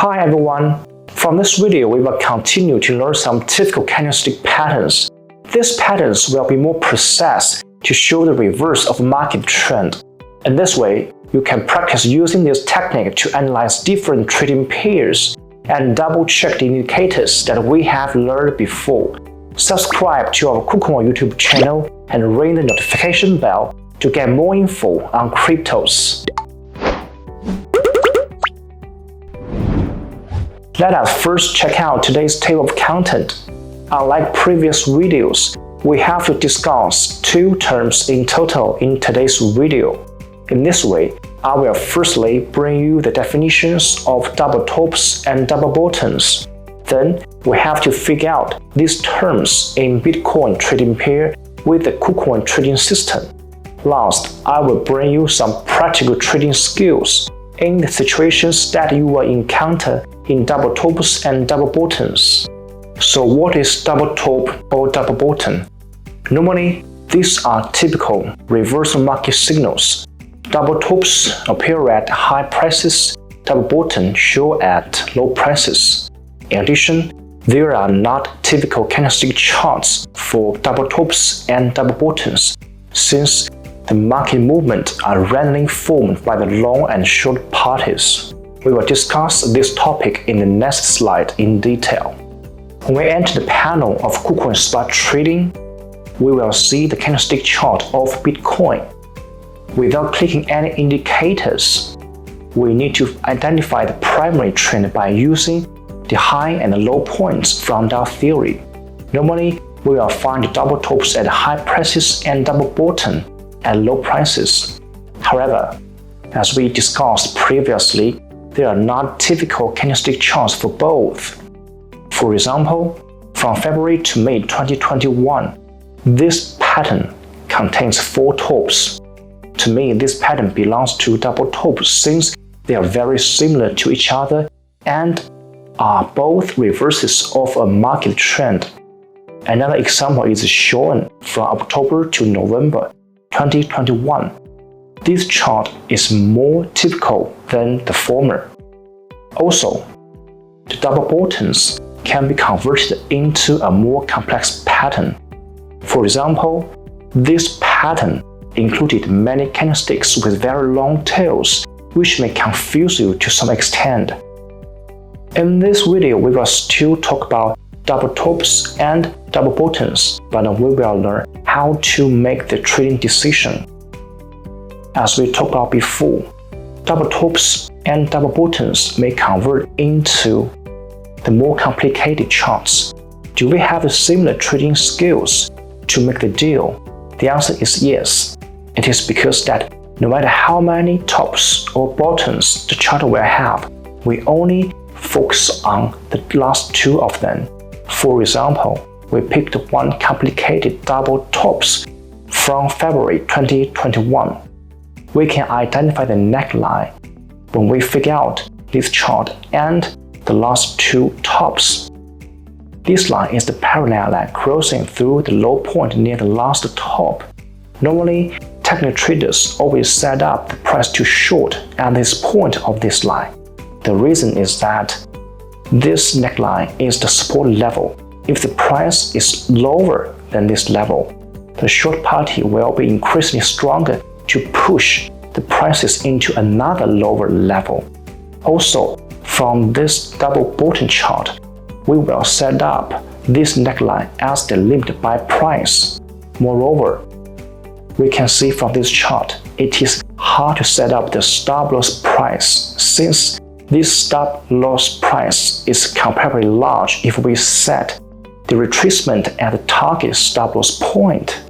Hi everyone! From this video, we will continue to learn some typical candlestick patterns. These patterns will be more precise to show the reverse of market trend. In this way, you can practice using this technique to analyze different trading pairs and double-check the indicators that we have learned before. Subscribe to our KuCoin YouTube channel and ring the notification bell to get more info on cryptos. Let us first check out today's table of content. Unlike previous videos, we have to discuss two terms in total in today's video. In this way, I will firstly bring you the definitions of double tops and double bottoms. Then, we have to figure out these terms in Bitcoin trading pair with the KuCoin trading system. Last, I will bring you some practical trading skills in the situations that you will encounter in double tops and double bottoms. So what is double top or double bottom? Normally, these are typical reversal market signals. Double tops appear at high prices, double bottom show at low prices. In addition, there are not typical candlestick charts for double tops and double bottoms, since the market movements are randomly formed by the long and short parties. We will discuss this topic in the next slide in detail. When we enter the panel of KuCoin spot trading, we will see the candlestick chart of Bitcoin. Without clicking any indicators, we need to identify the primary trend by using the high and low points from that theory. Normally, we will find double tops at high prices and double bottom at low prices. However, as we discussed previously, there are not typical candlestick charts for both. For example, from February to May 2021, this pattern contains 4 tops. To me, this pattern belongs to double tops since they are very similar to each other and are both reverses of a market trend. Another example is shown from October to November 2021. This chart is more typical than the former. Also, the double bottoms can be converted into a more complex pattern. For example, this pattern included many candlesticks with very long tails, which may confuse you to some extent. In this video, we will still talk about double tops and double bottoms, but we will learn how to make the trading decision. As we talked about before, double tops and double bottoms may convert into the more complicated charts. Do we have the similar trading skills to make the deal? The answer is yes. It is because that no matter how many tops or bottoms the chart will have, we only focus on the last 2 of them. For example, we picked one complicated double tops from February 2021. We can identify the neckline when we figure out this chart and the last 2 tops. This line is the parallel line crossing through the low point near the last top. Normally, technical traders always set up the price to short at this point of this line. The reason is that this neckline is the support level. If the price is lower than this level, the short party will be increasingly stronger to push the prices into another lower level. Also, from this double bottom chart, we will set up this neckline as the limit buy price. Moreover, we can see from this chart, it is hard to set up the stop loss price since this stop loss price is comparably large if we set the retracement at the target stop loss point.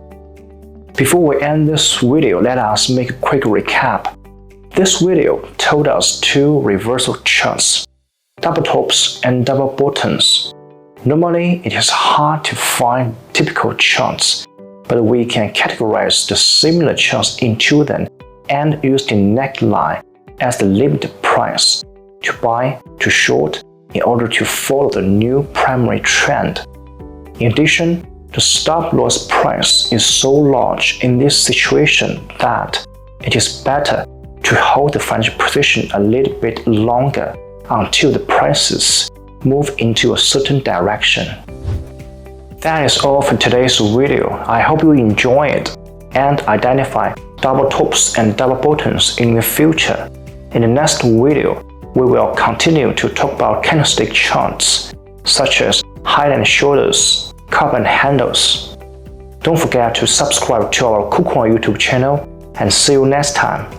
Before we end this video, let us make a quick recap. This video told us 2 reversal charts, double tops and double bottoms. Normally, it is hard to find typical charts, but we can categorize the similar charts into them and use the neckline as the limit price to buy, to short, in order to follow the new primary trend. In addition, the stop loss price is so large in this situation that it is better to hold the financial position a little bit longer until the prices move into a certain direction. That is all for today's video. I hope you enjoy it and identify double tops and double bottoms in the future. In the next video, we will continue to talk about candlestick charts such as head and shoulders, cup and handles. Don't forget to subscribe to our KuCoin YouTube channel and see you next time.